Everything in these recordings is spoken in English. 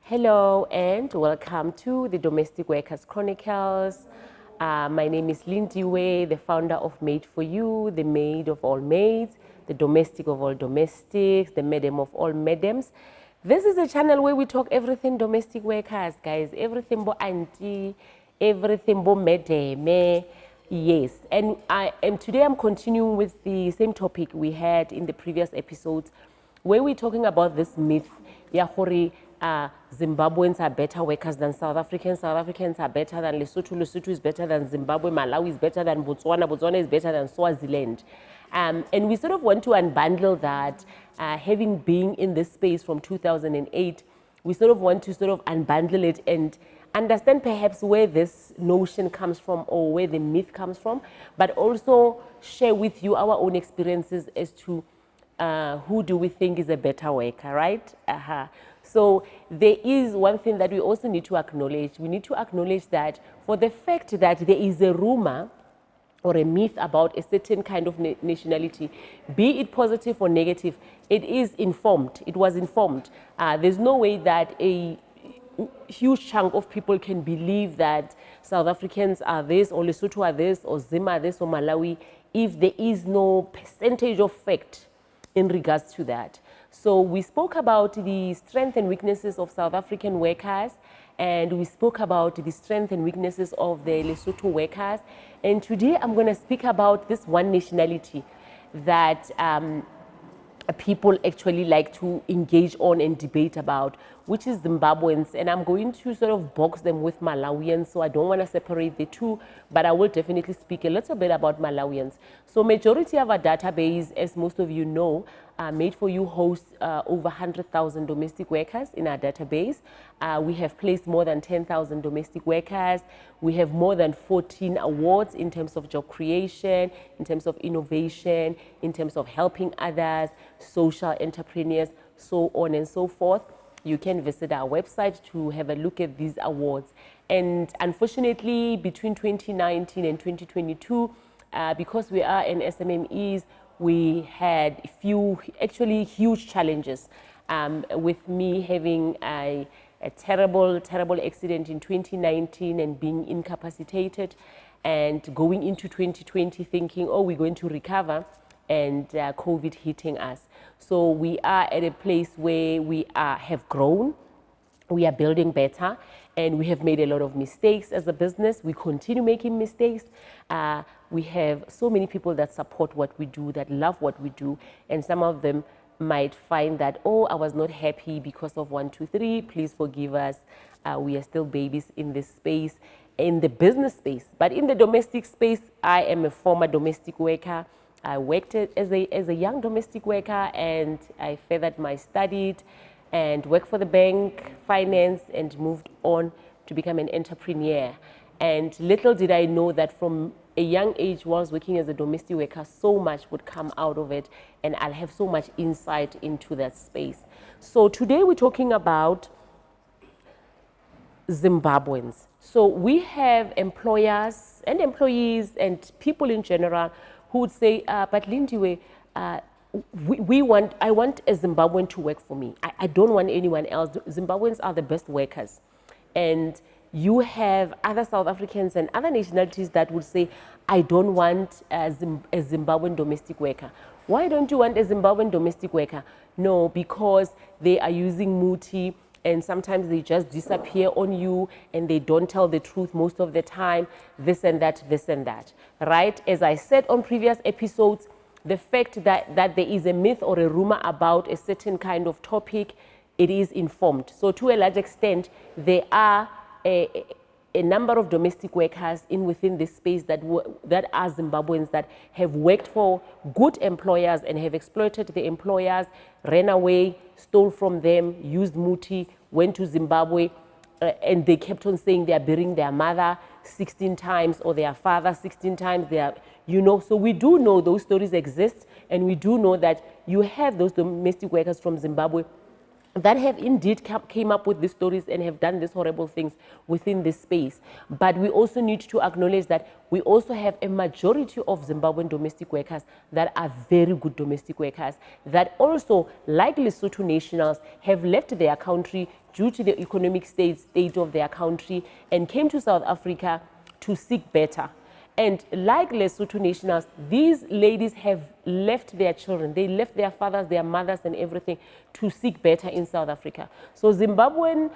Hello and welcome to the Domestic Workers Chronicles. My name is Lindy Way, the founder of Made for You, the maid of all maids, the domestic of all domestics, the madam of all madams. This is a channel where we talk everything domestic workers, guys. Everything bo auntie, everything bo madame. Yes, and today I'm continuing with the same topic we had in the previous episodes, where we're talking about this myth, Yahori, Zimbabweans are better workers than South Africans are better than Lesotho is better than Zimbabwe, Malawi is better than Botswana is better than Swaziland. And we sort of want to unbundle that, having been in this space from 2008, we sort of want to sort of unbundle it and understand perhaps where this notion comes from or where the myth comes from, but also share with you our own experiences as to who do we think is a better worker, right? So there is one thing that we also need to acknowledge. We need to acknowledge that for the fact that there is a rumor or a myth about a certain kind of nationality, be it positive or negative, it is informed. It was informed. There's no way that a huge chunk of people can believe that South Africans are this, or Lesotho are this, or Zim are this, or Malawi, if there is no percentage of fact in regards to that. So we spoke about the strengths and weaknesses of South African workers, and we spoke about the strengths and weaknesses of the Lesotho workers. And today I'm going to speak about this one nationality that people actually like to engage on and debate about, which is Zimbabweans. And I'm going to sort of box them with Malawians, so I don't want to separate the two, but I will definitely speak a little bit about Malawians. So majority of our database, as most of you know, Made for You hosts over 100,000 domestic workers in our database. We have placed more than 10,000 domestic workers. We have more than 14 awards in terms of job creation, in terms of innovation, in terms of helping others, social entrepreneurs, so on and so forth. You can visit our website to have a look at these awards. And unfortunately, between 2019 and 2022, because we are an SMMEs, we had actually huge challenges, with me having a terrible accident in 2019 and being incapacitated, and going into 2020 thinking, oh, we're going to recover, and COVID hitting us. So we are at a place where we have grown, we are building better, and we have made a lot of mistakes as a business. We continue making mistakes. We have so many people that support what we do, that love what we do, and some of them might find that, oh, I was not happy because of 1, 2, 3. Please forgive us. We are still babies in this space, in the business space. But in the domestic space, I am a former domestic worker. I worked as a young domestic worker, and I furthered my studies and worked for the bank, finance, and moved on to become an entrepreneur. And little did I know that from a young age, while I was working as a domestic worker, so much would come out of it, and I'll have so much insight into that space. So today we're talking about Zimbabweans. So we have employers and employees and people in general who would say, but Lindiwe, I want a Zimbabwean to work for me. I don't want anyone else. Zimbabweans are the best workers. And you have other South Africans and other nationalities that would say, I don't want a Zimbabwean domestic worker. Why don't you want a Zimbabwean domestic worker? No, because they are using muti, and sometimes they just disappear on you, and they don't tell the truth most of the time, this and that, right? As I said on previous episodes, the fact that there is a myth or a rumor about a certain kind of topic, it is informed. So to a large extent, there are a number of domestic workers within this space that are Zimbabweans that have worked for good employers and have exploited the employers, ran away, stole from them, used muti, went to Zimbabwe, and they kept on saying they are burying their mother 16 times or their father 16 times. So we do know those stories exist, and we do know that you have those domestic workers from Zimbabwe that have indeed came up with these stories and have done these horrible things within this space. But we also need to acknowledge that we also have a majority of Zimbabwean domestic workers that are very good domestic workers, that also, like Lesotho nationals, have left their country due to the economic state of their country and came to South Africa to seek better. And like Lesotho nationals, these ladies have left their children. They left their fathers, their mothers, and everything to seek better in South Africa. So Zimbabwean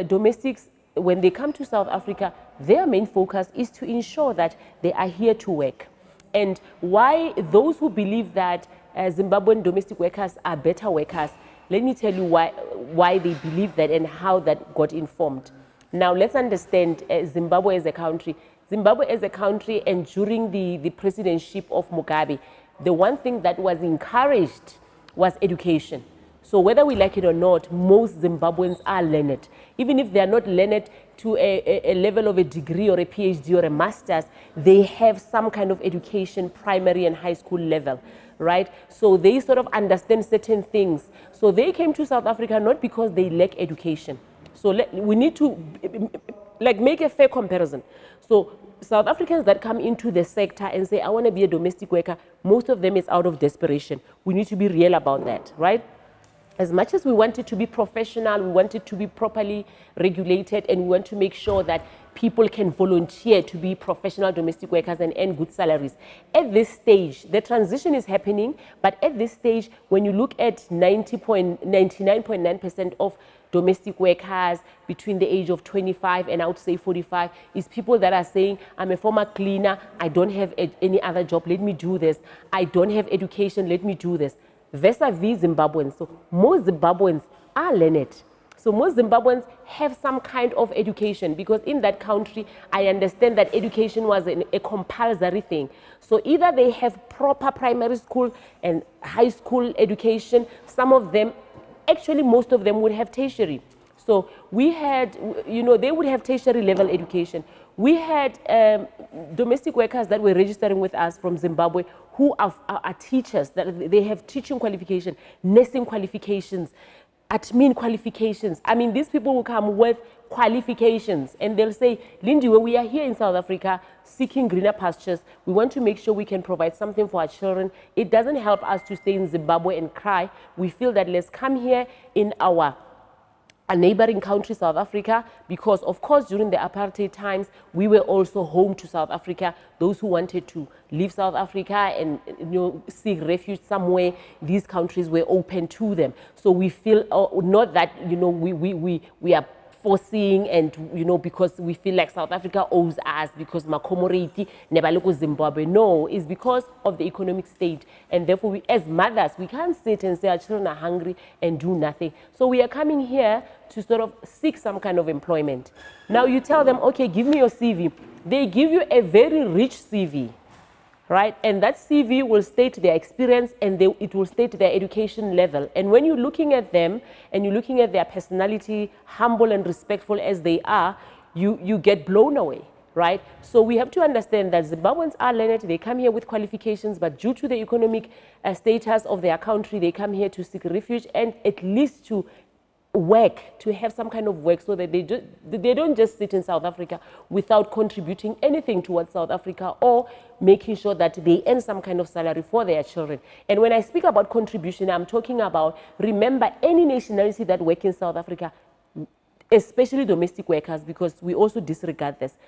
domestics, when they come to South Africa, their main focus is to ensure that they are here to work. And why those who believe that Zimbabwean domestic workers are better workers, let me tell you why they believe that and how that got informed. Now, let's understand Zimbabwe as a country. Zimbabwe as a country, and during the presidency of Mugabe, the one thing that was encouraged was education. So whether we like it or not, most Zimbabweans are learned. Even if they are not learned to a level of a degree or a PhD or a master's, they have some kind of education, primary and high school level, right? So they sort of understand certain things. So they came to South Africa not because they lack education. So we need to make a fair comparison. So South Africans that come into the sector and say, I want to be a domestic worker, most of them is out of desperation. We need to be real about that, right? As much as we want it to be professional, we want it to be properly regulated, and we want to make sure that people can volunteer to be professional domestic workers and earn good salaries. At this stage, the transition is happening, but at this stage, when you look at 99.9% of domestic workers between the age of 25 and I would say 45 is people that are saying, I'm a former cleaner, I don't have any other job, let me do this. I don't have education, let me do this. Vis-a-vis Zimbabweans. So most Zimbabweans are learned. So most Zimbabweans have some kind of education, because in that country, I understand that education was a compulsory thing. So either they have proper primary school and high school education, some of them, actually most of them would have tertiary. So we had, they would have tertiary level education. We had domestic workers that were registering with us from Zimbabwe who are teachers, that they have teaching qualification, nursing qualifications, admin qualifications. I mean, these people will come with qualifications and they'll say, Lindy, when we are here in South Africa seeking greener pastures, we want to make sure we can provide something for our children. It doesn't help us to stay in Zimbabwe and cry. We feel that let's come here in our neighboring country, South Africa, because of course during the apartheid times we were also home to South Africa. Those who wanted to leave South Africa and seek refuge somewhere, these countries were open to them. So we feel not that we are forcing and because we feel like South Africa owes us because Makomoriti nebaloko Zimbabwe. No, it's because of the economic state, and therefore we as mothers, we can't sit and say our children are hungry and do nothing. So we are coming here to sort of seek some kind of employment. Now you tell them, okay, give me your CV. They give you a very rich CV, right? And that CV will state their experience and it will state their education level. And when you're looking at them and you're looking at their personality, humble and respectful as they are, you get blown away, right? So we have to understand that Zimbabweans are learned. They come here with qualifications, but due to the economic status of their country, they come here to seek refuge and at least to work, to have some kind of work, so that they don't just sit in South Africa without contributing anything towards South Africa or making sure that they earn some kind of salary for their children. And when I speak about contribution, I'm talking about, remember, any nationality that work in South Africa, especially domestic workers, because we also disregard this,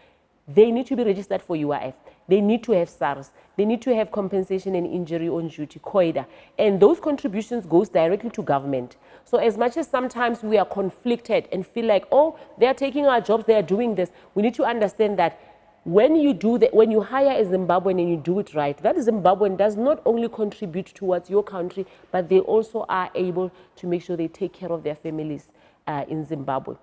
they need to be registered for UIF. They need to have SARS. They need to have compensation and injury on duty, COIDA. And those contributions goes directly to government. So as much as sometimes we are conflicted and feel like, oh, they are taking our jobs, they are doing this, we need to understand that when you do that, when you hire a Zimbabwean and you do it right, that Zimbabwean does not only contribute towards your country, but they also are able to make sure they take care of their families in Zimbabwe.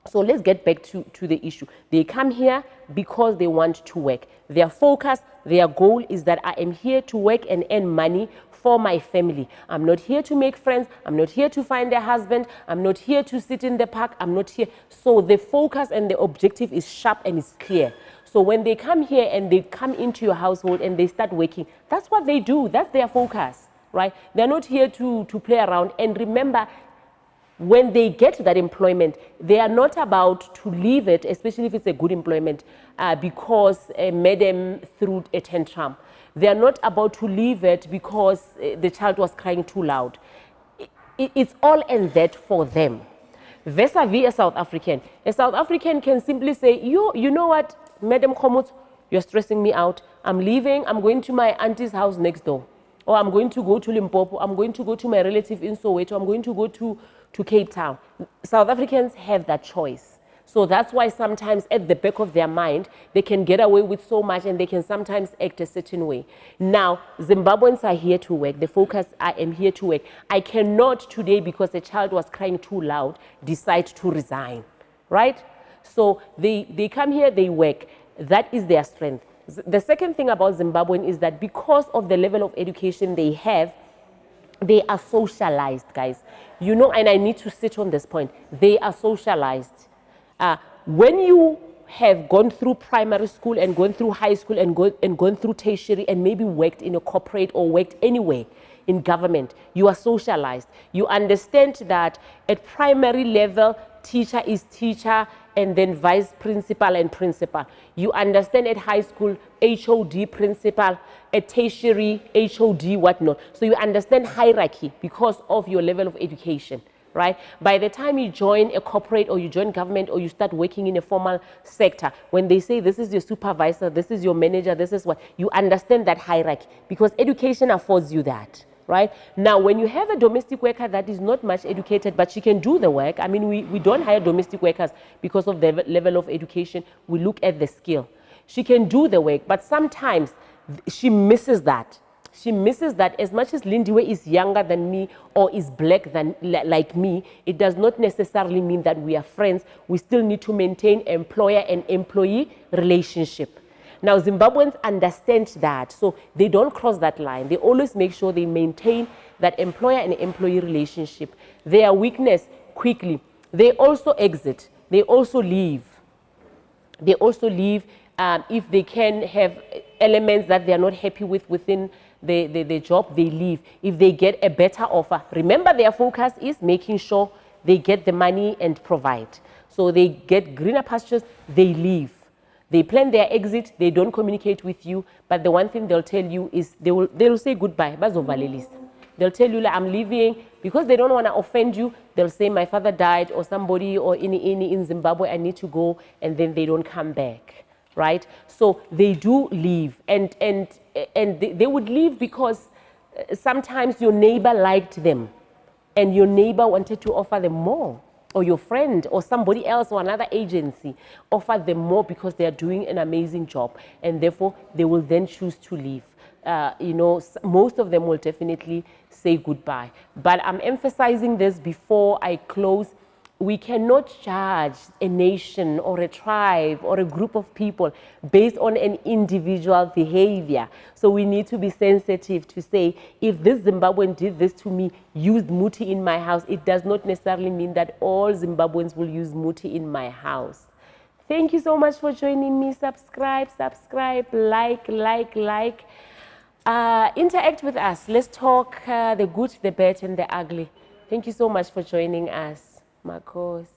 So let's get back to the issue. They come here because they want to work. Their focus, their goal is that I am here to work and earn money for my family. I'm not here to make friends. I'm not here to find a husband. I'm not here to sit in the park. I'm not here. So the focus and the objective is sharp and it's clear. So when they come here and they come into your household and they start working, that's what they do. That's their focus, right? They're not here to play around. And remember, when they get that employment, they are not about to leave it, especially if it's a good employment, because madam threw a tantrum. They are not about to leave it because the child was crying too loud. It's all and that for them. Vis-a-vis a South African. A South African can simply say, you know what, Madam Komut, you're stressing me out. I'm leaving. I'm going to my auntie's house next door. Or I'm going to go to Limpopo. I'm going to go to my relative in Soweto. I'm going to go to Cape Town. South Africans have that choice. So that's why sometimes at the back of their mind, they can get away with so much and they can sometimes act a certain way. Now, Zimbabweans are here to work. The focus, I am here to work. I cannot today, because a child was crying too loud, decide to resign, right? So they come here, they work. That is their strength. The second thing about Zimbabwean is that because of the level of education they have, they are socialized, guys. You know, and I need to sit on this point. They are socialized. When you have gone through primary school and gone through high school and gone through tertiary and maybe worked in a corporate or worked anywhere in government, you are socialized. You understand that at primary level, teacher is teacher and then vice principal and principal. You understand at high school, HOD principal, at tertiary, HOD whatnot. So you understand hierarchy because of your level of education. Right? By the time you join a corporate or you join government or you start working in a formal sector, when they say this is your supervisor, this is your manager, this is what, you understand that hierarchy because education affords you that. Right? Now, when you have a domestic worker that is not much educated, but she can do the work, I mean, we don't hire domestic workers because of the level of education. We look at the skill. She can do the work, but sometimes she misses that. She misses that. As much as Lindiwe is younger than me or is black than like me, it does not necessarily mean that we are friends. We still need to maintain employer and employee relationship. Now, Zimbabweans understand that, so they don't cross that line. They always make sure they maintain that employer and employee relationship. Their weakness, quickly. They also exit. They also leave. They also leave if they can have elements that they are not happy with within the job, they leave. If they get a better offer, remember their focus is making sure they get the money and provide. So they get greener pastures, they leave. They plan their exit, they don't communicate with you, but the one thing they'll tell you is they will say goodbye. They'll tell you, like, I'm leaving, because they don't want to offend you. They'll say my father died or somebody or any in Zimbabwe, I need to go, and then they don't come back, right? So they do leave, and they would leave because sometimes your neighbor liked them and your neighbor wanted to offer them more, or your friend or somebody else or another agency offered them more because they are doing an amazing job, and therefore they will then choose to leave. You know, most of them will definitely say goodbye. But I'm emphasizing this before I close. We cannot judge a nation or a tribe or a group of people based on an individual behavior. So we need to be sensitive to say, if this Zimbabwean did this to me, used muti in my house, it does not necessarily mean that all Zimbabweans will use muti in my house. Thank you so much for joining me. Subscribe, like. Interact with us. Let's talk the good, the bad, and the ugly. Thank you so much for joining us. Marcos.